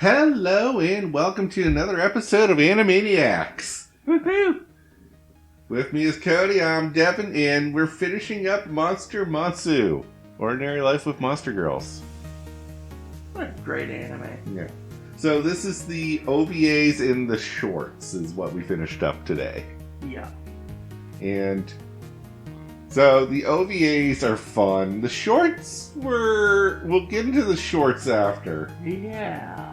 Hello and welcome to another episode of Animeniacs. Woohoo! With me is Cody, I'm Devin, and we're finishing up Monster Matsu, Ordinary Life with Monster Girls. What a great anime. Yeah. So this is the OVAs in the shorts is what we finished up today. Yeah. And so the OVAs are fun. The shorts we'll get into the shorts after. Yeah.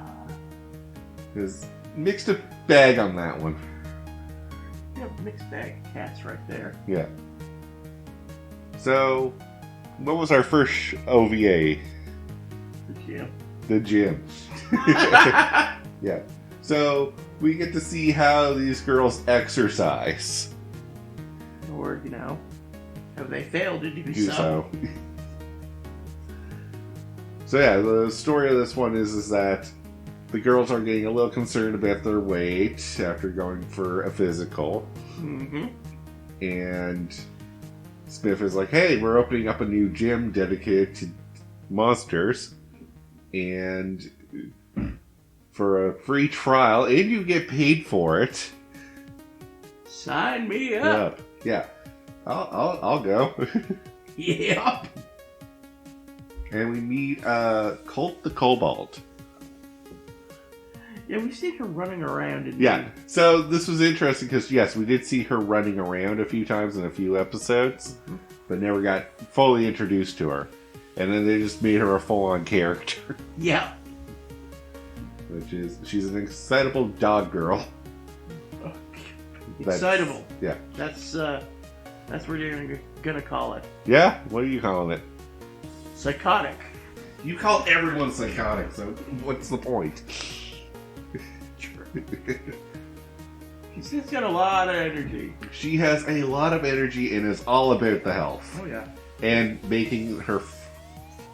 There's mixed a bag on that one. You have mixed bag of cats right there. Yeah. So, what was our first OVA? The gym. The gym. Yeah. So, we get to see how these girls exercise. Or, have they failed to do So, the story of this one is that the girls are getting a little concerned about their weight after going for a physical. Mm-hmm. And Smith is like, hey, we're opening up a new gym dedicated to monsters. And for a free trial, and you get paid for it. Sign me up. Yeah. I'll go. Yep. And we meet Colt the Cobalt. Yeah, we see her running around. So this was interesting because, yes, we did see her running around a few times in a few episodes, but never got fully introduced to her. And then they just made her a full-on character. Yeah. She's an excitable dog girl. Excitable. Yeah. That's what you're gonna call it. Yeah? What are you calling it? Psychotic. You call everyone psychotic, so what's the point? She's got a lot of energy. She has a lot of energy and is all about the health. Oh, yeah. And making her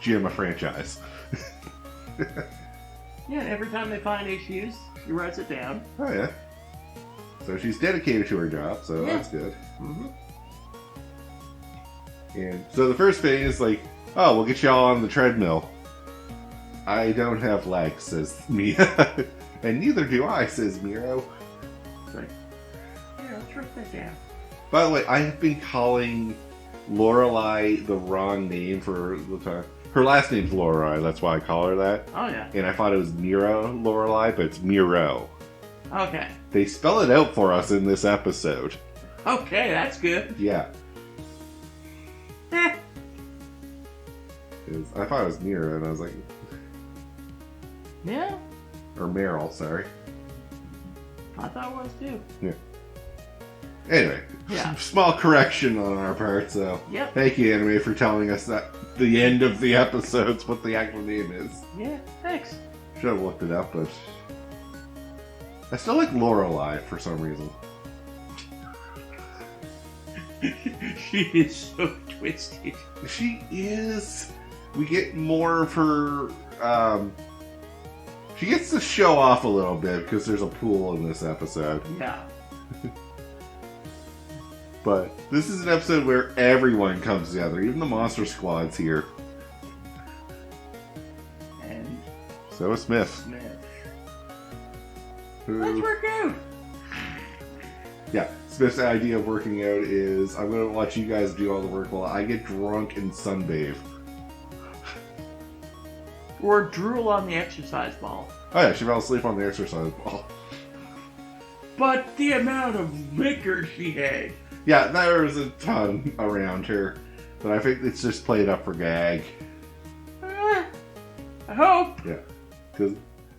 gym a franchise. Yeah, and every time they find issues, she writes it down. Oh, yeah. So she's dedicated to her job, so that's good. Mm-hmm. And so the first thing is like, oh, we'll get y'all on the treadmill. I don't have legs, says Mia. And neither do I, says Miro. It's like, yeah, let's write that down. By the way, I have been calling Lorelei the wrong name for the time. Her last name's Lorelei, that's why I call her that. Oh, yeah. And I thought it was Miro Lorelei, but it's Miro. Okay. They spell it out for us in this episode. Okay, that's good. Yeah. I thought it was Miro, and I was like... Yeah. Or Meryl, sorry. I thought it was too. Yeah. Anyway, small correction on our part, so yep. Thank you, Anime, for telling us that the end of the episode's what the actual name is. Yeah, thanks. Should have looked it up, but I still like Lorelei for some reason. She is so twisted. She is. We get more of her. She gets to show off a little bit because there's a pool in this episode. Yeah. But this is an episode where everyone comes together, even the Monster Squad's here. And so is Smith. Let's work out. Yeah, Smith's idea of working out is I'm going to let you guys do all the work while I get drunk and sunbathe. Or drool on the exercise ball. Oh yeah, she fell asleep on the exercise ball. But the amount of liquor she had. Yeah, there was a ton around her. But I think it's just played up for gag. I hope. Yeah, because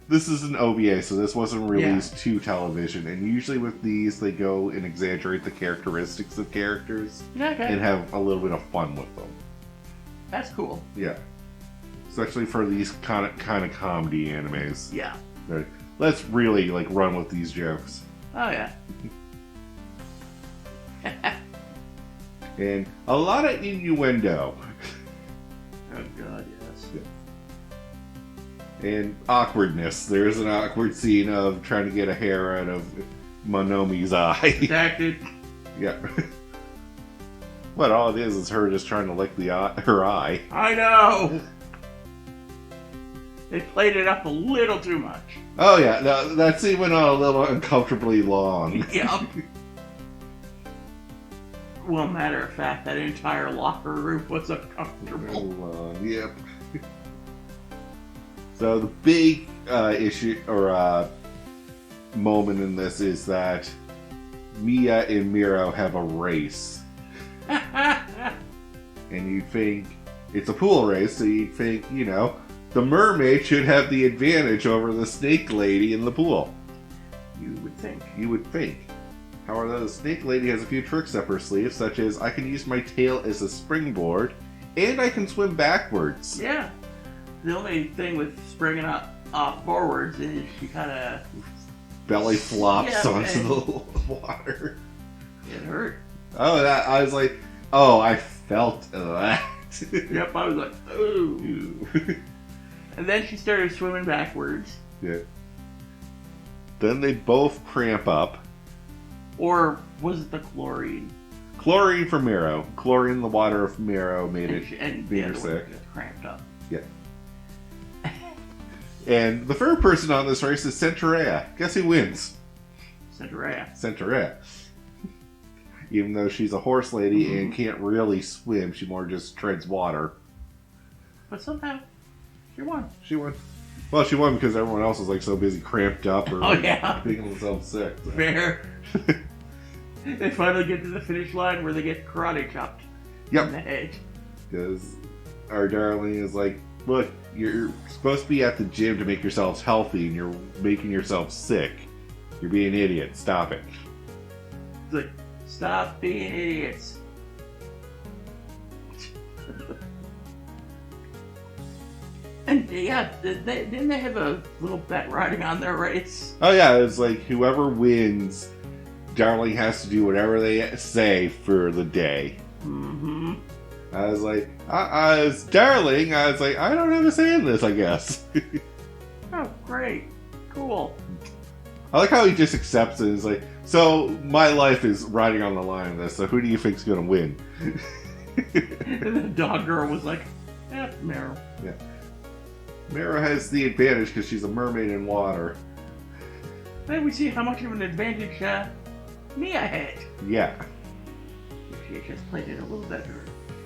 this is an OVA, so this wasn't released to television. And usually with these, they go and exaggerate the characteristics of characters. And have a little bit of fun with them. That's cool. Yeah. Especially for these kind of comedy animes. Yeah. Let's really run with these jokes. Oh yeah. And a lot of innuendo. Oh god, yes. And awkwardness. There's an awkward scene of trying to get a hair out of Monomi's eye. Redacted. Yeah. What all it is her just trying to lick her eye. I know. They played it up a little too much. Oh yeah, that scene went on a little uncomfortably long. Yep. Well, matter of fact, that entire locker room was uncomfortable. Yep. So the big issue or moment in this is that Mia and Miro have a race, and you'd think it's a pool race, so you'd think, you know, the mermaid should have the advantage over the snake lady in the pool. You would think. You would think. However, the snake lady has a few tricks up her sleeve, such as I can use my tail as a springboard, and I can swim backwards. Yeah. The only thing with springing off forwards is she kind of belly flops onto and the water. It hurt. Oh, I was like, oh, I felt that. Yep, I was like, ooh. And then she started swimming backwards. Yeah. Then they both cramp up. Or was it the chlorine? Chlorine for Miro. Chlorine in the water of Miro made her sick. Cramped up. Yeah. And the third person on this race is Centaurea. Guess who wins? Centaurea. Even though she's a horse lady and can't really swim, she more just treads water. But somehow, she won. Well, she won because everyone else was like so busy cramped up or making themselves sick. So. Fair. They finally get to the finish line where they get karate chopped in the head. Because our darling is like, look, you're supposed to be at the gym to make yourselves healthy, and you're making yourself sick. You're being an idiot. Stop it. It's like, stop being idiots. And yeah, didn't they have a little bet riding on their race? Oh yeah, it was like whoever wins, darling has to do whatever they say for the day. Mm-hmm. I was like, as darling, I was like, I don't have a say in this, I guess. Oh, great. Cool. I like how he just accepts it. It's like, so my life is riding on the line of this, so who do you think's gonna win? And the dog girl was like, Miro. Yeah. Miro has the advantage because she's a mermaid in water. Then we see how much of an advantage Mia had. Yeah. If she had just played it a little better.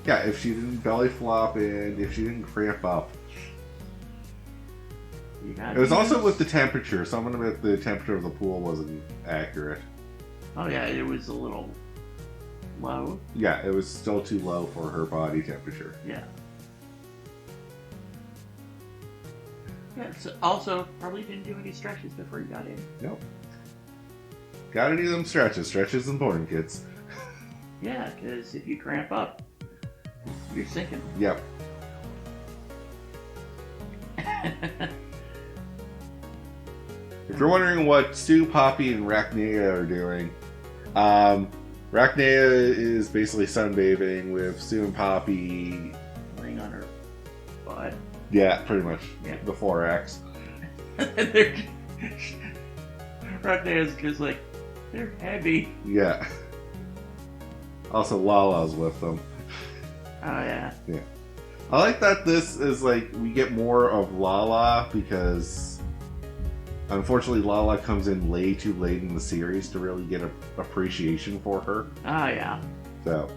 Yeah, if she didn't belly flop and if she didn't cramp up. It was also with the temperature. Someone about the temperature of the pool wasn't accurate. Oh yeah, it was a little low. Yeah, it was still too low for her body temperature. Yeah. Yeah, so also probably didn't do any stretches before you got in. Nope. Gotta do them stretches. Stretches important, kids. Yeah, because if you cramp up, you're sinking. Yep. If you're wondering what Stu, Poppy, and Rachnea are doing, Rachnea is basically sunbathing with Stu and Poppy laying on her butt. Yeah, pretty much. Yeah. The 4X. Rachnea's just like, they're heavy. Yeah. Also, Lala's with them. Oh, yeah. Yeah. I like that this is like, we get more of Lala because unfortunately Lala comes in way too late in the series to really get an appreciation for her. Oh, yeah. So,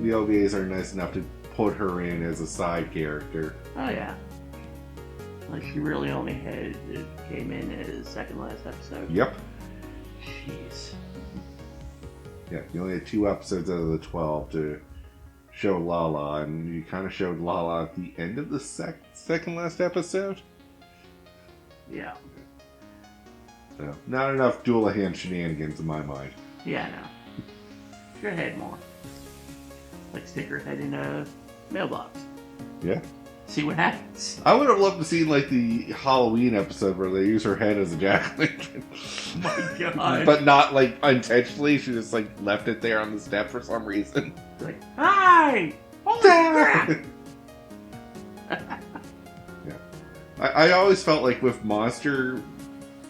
the OVAs are nice enough to put her in as a side character. Oh, yeah. Like, she really only came in as second last episode. Yep. Jeez. Yeah, you only had 2 episodes out of the 12 to show Lala, and you kind of showed Lala at the end of the second last episode. Yeah. So, not enough dual-hand shenanigans in my mind. Yeah, no. Should have had more. Like, stick her head in a mailbox. Yeah. See what happens. I would have loved to see like the Halloween episode where they use her head as a jack-o'-lantern. Oh my god. But not like intentionally. She just like left it there on the step for some reason. It's like, hi! Holy crap! Yeah. I always felt like with monster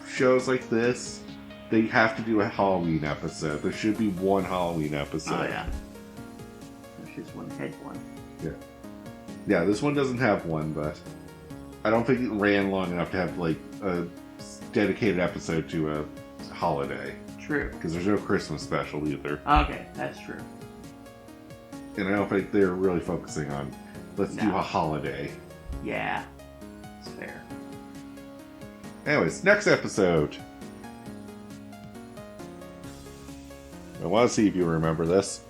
shows like this, they have to do a Halloween episode. There should be one Halloween episode. Oh yeah. There's just one head one. Yeah. Yeah, this one doesn't have one, but I don't think it ran long enough to have like a dedicated episode to a holiday. True. Because there's no Christmas special either. Okay, that's true. And I don't think they're really focusing on, let's do a holiday. Yeah, it's fair. Anyways, next episode. I want to see if you remember this.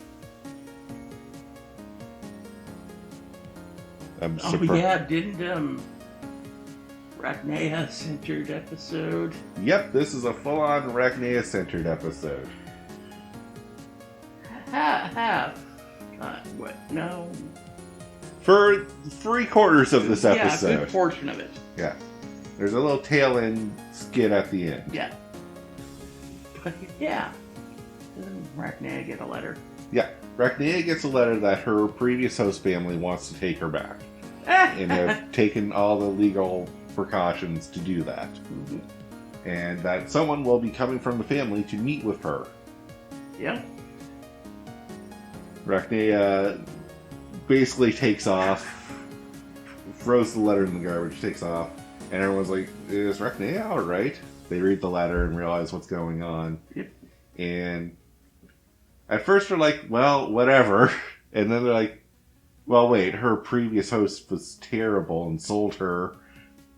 I'm yeah, didn't Rachnia-centered episode? Yep, this is a full-on Rachnia-centered episode. Half. What? No. For 3/4 of this episode. Yeah, a good portion of it. Yeah. There's a little tail-end skit at the end. Yeah. But, yeah. Doesn't Rachnia get a letter? Yeah. Rachnia gets a letter that her previous host family wants to take her back. And have taken all the legal precautions to do that. Mm-hmm. And that someone will be coming from the family to meet with her. Yeah. Rachnia basically takes off, throws the letter in the garbage, takes off, and everyone's like, is Rachnia alright? They read the letter and realize what's going on. Yep. And at first they're like, well, whatever. And then they're like, well, wait, her previous host was terrible and sold her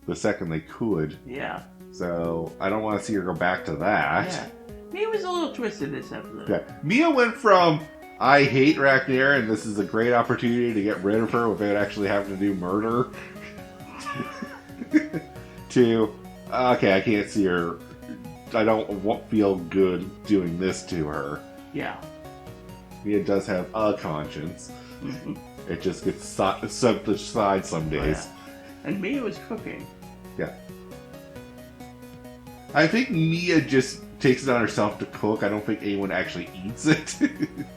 the second they could. Yeah. So I don't want to see her go back to that. Yeah. Mia was a little twisted this episode. Yeah. Mia went from, I hate Rachnia and this is a great opportunity to get rid of her without actually having to do murder, to, okay, I can't see her. I won't feel good doing this to her. Yeah. Mia does have a conscience. Mm-hmm. It just gets set aside some days. Oh, yeah. And Mia was cooking. Yeah. I think Mia just takes it on herself to cook. I don't think anyone actually eats it.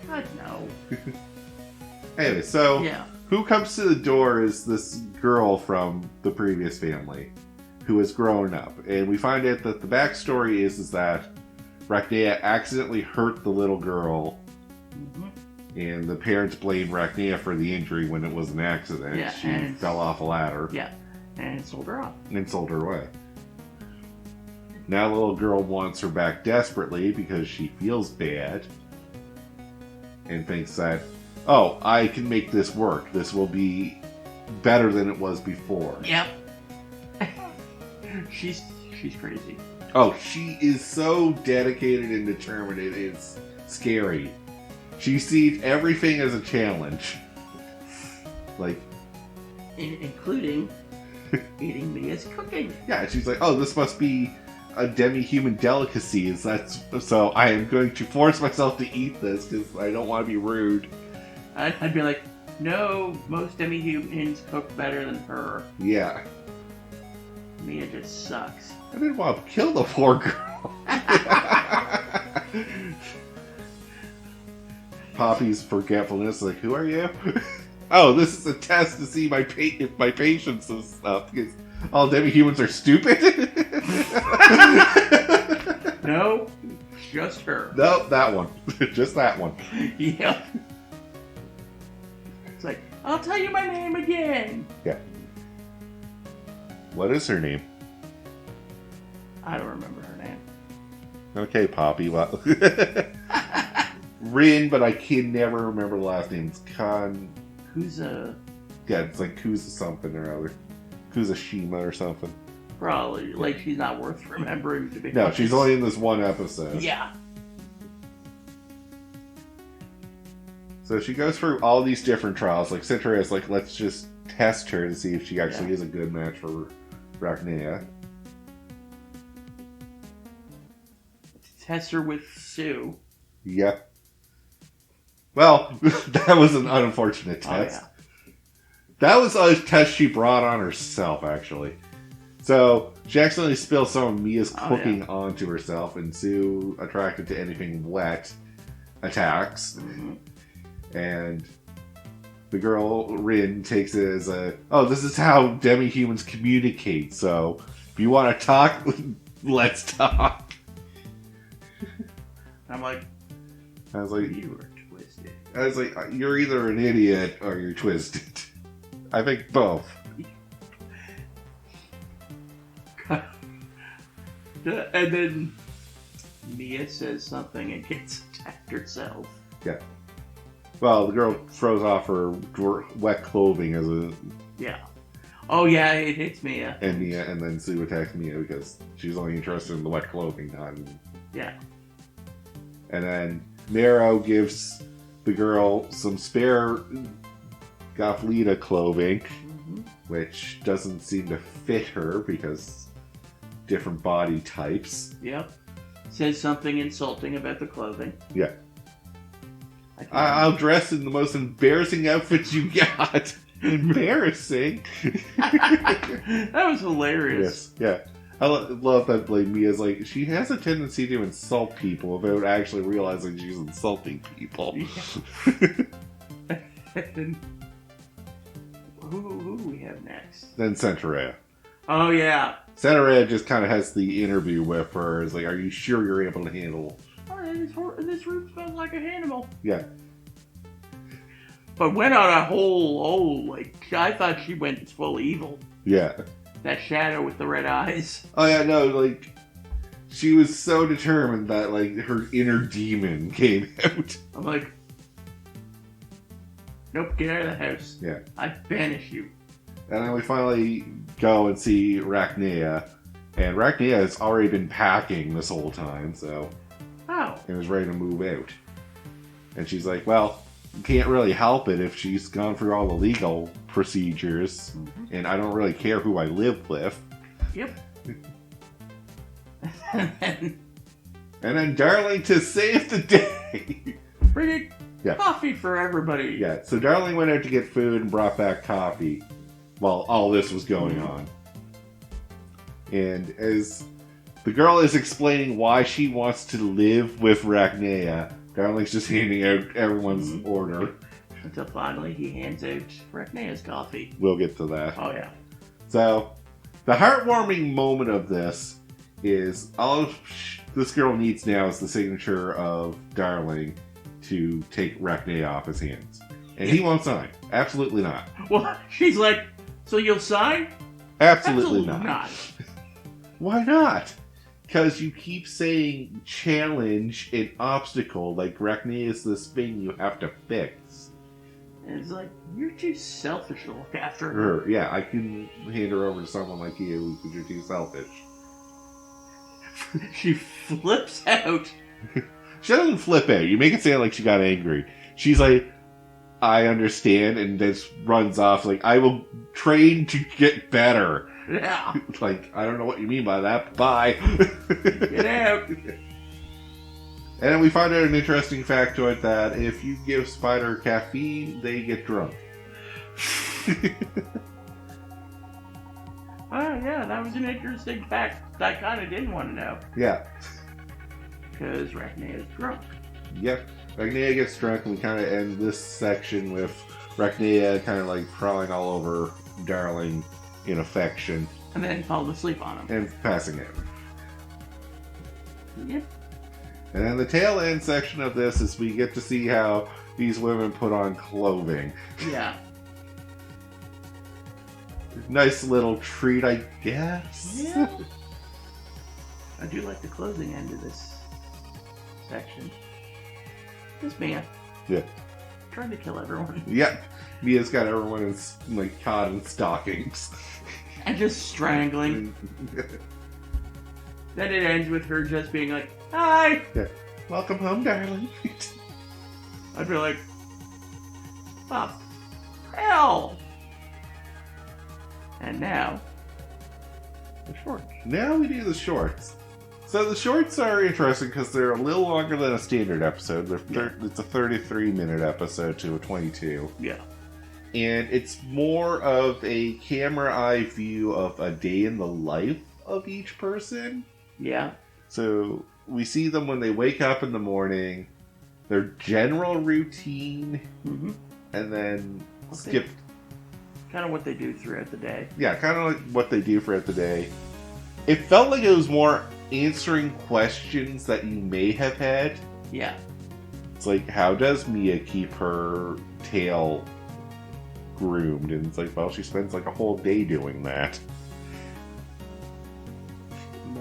God, no. Anyway, so yeah. Who comes to the door is this girl from the previous family who has grown up. And we find out that the backstory is that Rachnia accidentally hurt the little girl. Mm-hmm. And the parents blamed Rachnia for the injury when it was an accident. Yeah, she fell off a ladder. Yeah, and sold her off. And sold her away. Now the little girl wants her back desperately because she feels bad. And thinks that, oh, I can make this work. This will be better than it was before. Yep. She's crazy. Oh, she is so dedicated and determined. It is scary. She sees everything as a challenge. Like... including eating Mia's cooking. Yeah, she's like, oh, this must be a demi-human delicacy. So I am going to force myself to eat this because I don't want to be rude. I'd be like, no, most demi-humans cook better than her. Yeah. Mia just sucks. I didn't want to kill the poor girl. Poppy's forgetfulness, like, who are you? Oh, this is a test to see if my patience is up, because all demi-humans are stupid? No, just her. No, that one. Just that one. Yeah. It's like, I'll tell you my name again. Yeah. What is her name? I don't remember her name. Okay, Poppy. Well, Rin, but I can never remember the last name. It's Kuza. Yeah, it's like Kuza something or other. Kuza Shima or something. Probably. Like, she's not worth remembering to be. No, she's only in this one episode. Yeah. So she goes through all these different trials. Like, Citra is like, let's just test her to see if she actually is a good match for Rachnia. Test her with Sue. Yep. Well, that was an unfortunate test. Oh, yeah. That was a test she brought on herself, actually. So, she accidentally spilled some of Mia's cooking onto herself, and Sue, attracted to anything wet, attacks. Mm-hmm. And the girl, Rin, takes it as oh, this is how demi-humans communicate, so if you want to talk, let's talk. I was like, you were twisted. I was like, you're either an idiot or you're twisted. I think both. And then Mia says something and gets attacked herself. Yeah. Well, the girl throws off her wet clothing as a... Yeah. Oh, yeah, it hits Mia. And then Sue attacks Mia because she's only interested in the wet clothing, not in... Yeah. And then Nero gives the girl some spare Gothleita clothing, which doesn't seem to fit her because different body types. Yep. Says something insulting about the clothing. Yeah. I'll dress in the most embarrassing outfits you got. Embarrassing. That was hilarious. Yes, yeah. I love that, like, Mia's like, she has a tendency to insult people without actually realizing she's insulting people. Yeah. Who do we have next? Then Centaurea. Oh, yeah. Centaurea just kind of has the interview with her. Is like, are you sure you're able to handle... Oh, this room smells like an animal. Yeah. But went on a whole, like, I thought she went full evil. Yeah. That shadow with the red eyes. Oh, yeah, no, like, she was so determined that, like, her inner demon came out. I'm like, nope, get out of the house. Yeah. I banish you. And then we finally go and see Rachnia. And Rachnia has already been packing this whole time, so... Oh. And was ready to move out. And she's like, well, you can't really help it if she's gone through all the legal procedures. Mm-hmm. And I don't really care who I live with. Yep. And then Darling to save the day. Bring coffee for everybody. Yeah, so Darling went out to get food and brought back coffee while all this was going on. And as the girl is explaining why she wants to live with Rachnia, Darling's just handing out everyone's order. Until finally he hands out Rachnia's coffee. We'll get to that. Oh, yeah. So, the heartwarming moment of this is all this girl needs now is the signature of Darling to take Rachnia off his hands. And he won't sign. Absolutely not. Well, she's like, so you'll sign? Absolutely not. Why not? Because you keep saying challenge and obstacle, like Rachnia is this thing you have to fix. And it's like, you're too selfish to look after her. Yeah, I can hand her over to someone like you because you're too selfish. She flips out. She doesn't flip out. You make it sound like she got angry. She's like, I understand, and just runs off like, I will train to get better. Yeah. Like, I don't know what you mean by that. Bye. Get out. And then we find out an interesting factoid that if you give Spider caffeine, they get drunk. Oh, yeah, that was an interesting fact I kind of didn't want to know. Yeah. Because Rachnia is drunk. Yep. Rachnia gets drunk, and we kind of end this section with Rachnia kind of like crawling all over Darling in affection. And then falls asleep on him. And passing out. Yep. And then the tail end section of this is we get to see how these women put on clothing. Yeah. Nice little treat, I guess. Yeah. I do like the closing end of this section. It's Mia. Yeah. Trying to kill everyone. Yep. Mia's got everyone in, like, caught in stockings. And just strangling. Then it ends with her just being like, hi! Yeah. Welcome home, darling. I'd be like, oh, hell! And now, the shorts. Now we do the shorts. So the shorts are interesting because they're a little longer than a standard episode. It's a 33-minute episode to a 22. Yeah. And it's more of a camera eye view of a day in the life of each person. Yeah. So we see them when they wake up in the morning, their general routine, and then skip. Kind of what they do throughout the day. Yeah, kind of like what they do throughout the day. It felt like it was more answering questions that you may have had. Yeah. It's like, how does Mia keep her tail groomed? And it's like, well, she spends like a whole day doing that.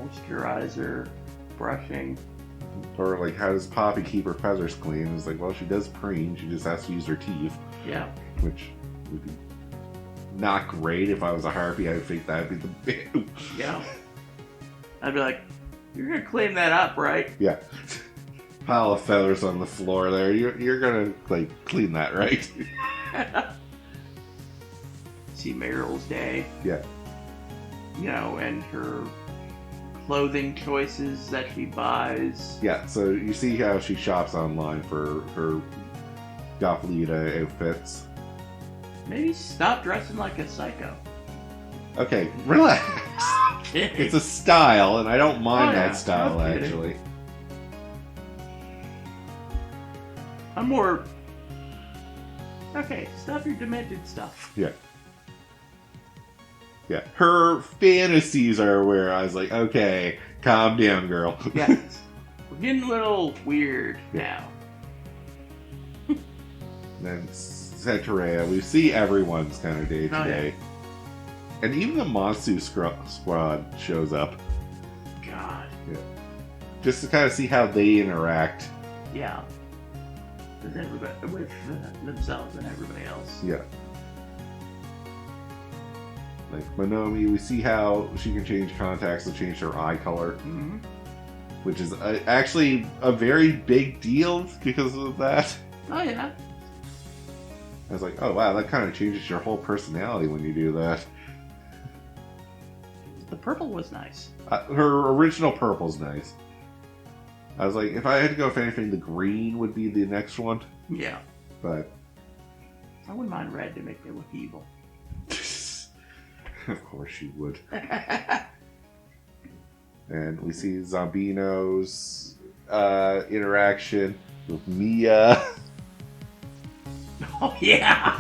moisturizer, brushing. Or like, how does Poppy keep her feathers clean? It's like, well, she does preen. She just has to use her teeth. Yeah. Which would be not great. If I was a harpy, I would think that'd be the bit. Yeah. I'd be like, you're gonna clean that up, right? Yeah. Pile of feathers on the floor there. You're gonna, like, clean that, right? See Meryl's day. Yeah. You know, and her clothing choices that she buys. Yeah, so you see how she shops online for her Gothleada outfits. Maybe stop dressing like a psycho. Okay, relax. It's a style, and I don't mind that style, no kidding. actually. I'm more... Okay, stop your demented stuff. Yeah. Yeah, her fantasies are where I was like, okay, calm down, girl. Yes. We're getting a little weird now. Then Centaurea, we see everyone's kind of day to day. And even the Monsu squad shows up. God. Yeah. Just to kind of see how they interact. Yeah. With everybody, with themselves and everybody else. Yeah. Like Musume, we see how she can change contacts to change her eye color. Mm-hmm. Which is actually a very big deal because of that. Oh, yeah. I was like, oh wow, that kind of changes your whole personality when you do that. The purple was nice. Her original purple's nice. I was like, if I had to go with anything, the green would be the next one. Yeah. But I wouldn't mind red to make me look evil. of course you would. And we see Zombino's interaction with Mia. Oh, yeah.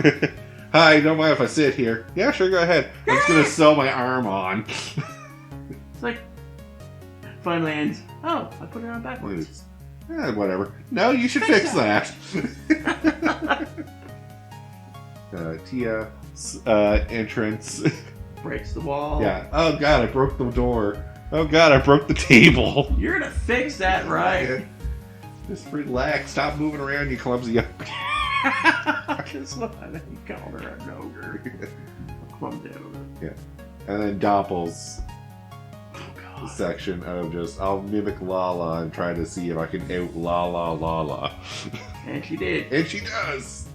Hi, don't mind if I sit here. Yeah, sure, go ahead. I'm just going to sew my arm on. It's like, finally ends. Oh, I put it on backwards. Whatever. No, you should fix that. Tia's entrance. Breaks the wall. Yeah. Oh, God, I broke the door. Oh, God, I broke the table. You're going to fix that, right? Yeah. Just relax. Stop moving around, you clumsy. Just look at it. You called her an ogre. Clumsy ogre. Yeah. And then Doppel's Oh, section of just, I'll mimic Lala and try to see if I can out Lala. And she did. And she does.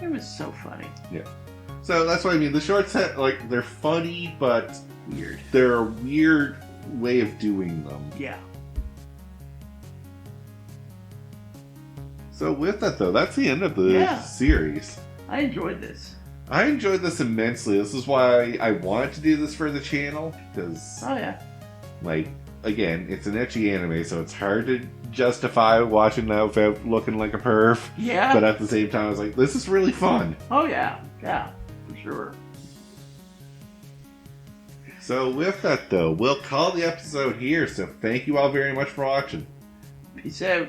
It was so funny. Yeah. So that's what I mean. The shorts, like, they're funny, but Weird. they're a weird way of doing them. Yeah. So with that, though, that's the end of the series. I enjoyed this. I enjoyed this immensely. This is why I wanted to do this for the channel, because, Oh, yeah. like, again, it's an ecchi anime, so it's hard to justify watching that without looking like a perv. Yeah. But at the same time, I was like, this is really fun. Oh, yeah. Yeah, for sure. So with that, though, we'll call the episode here, so thank you all very much for watching. Peace out.